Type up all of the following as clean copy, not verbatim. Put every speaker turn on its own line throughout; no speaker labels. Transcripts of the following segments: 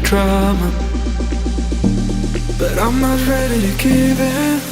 Drama, but I'm not ready to give in.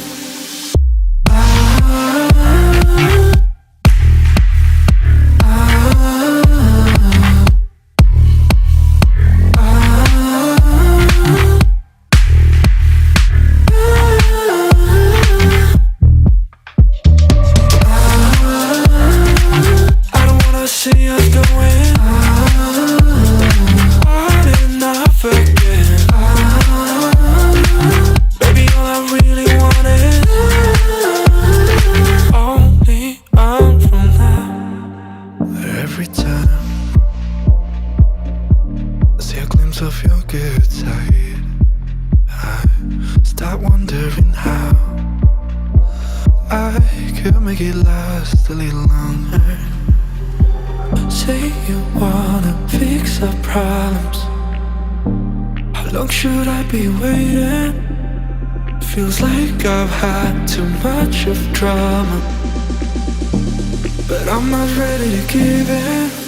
Feels like I've had too much of drama, but I'm not ready to give in.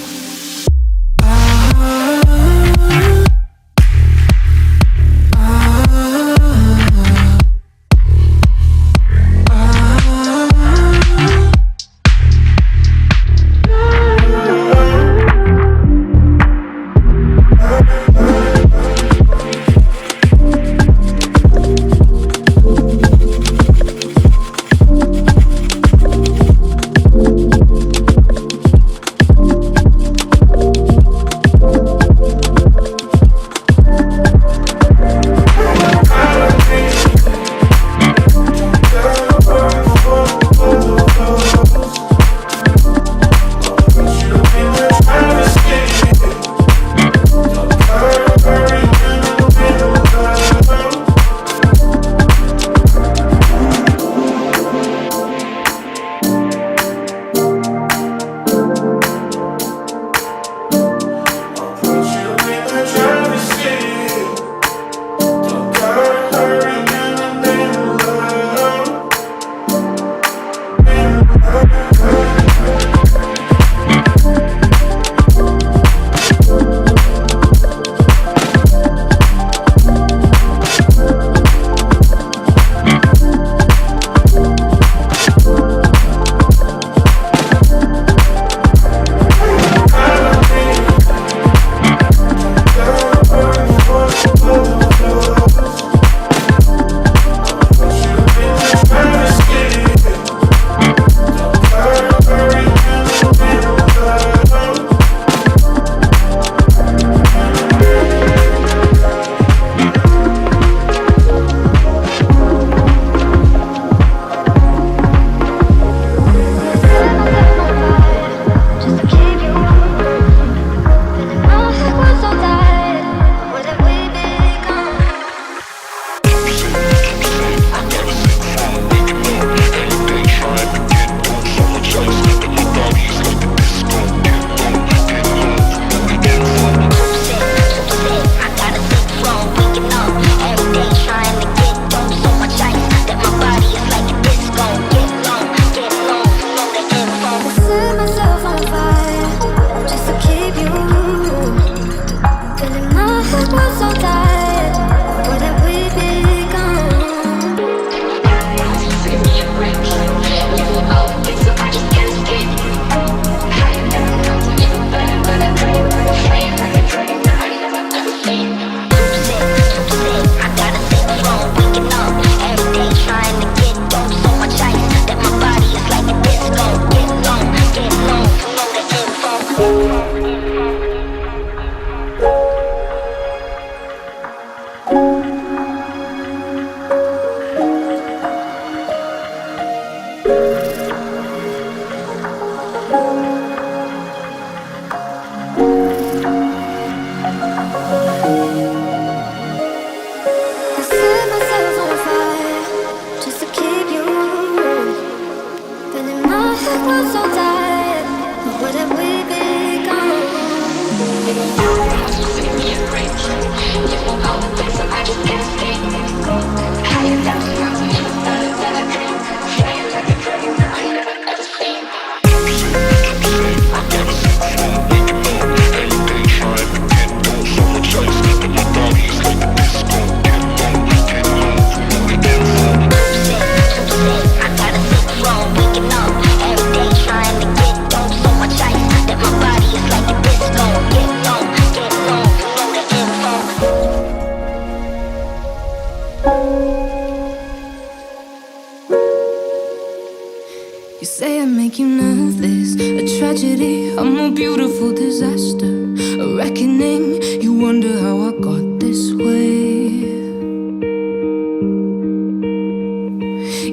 You say I make you nervous, a tragedy, I'm a beautiful disaster, a reckoning. You wonder how I got this way.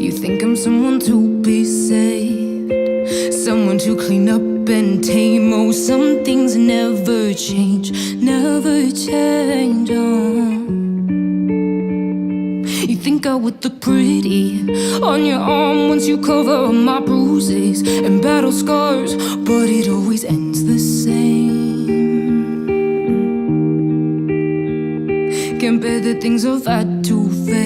You think I'm someone to be saved, someone to clean up and tame. Oh, some things never change, never change. You think I would look pretty on your arm once you cover up my bruises and battle scars, but it always ends the same. Can't bear the things I've had to face.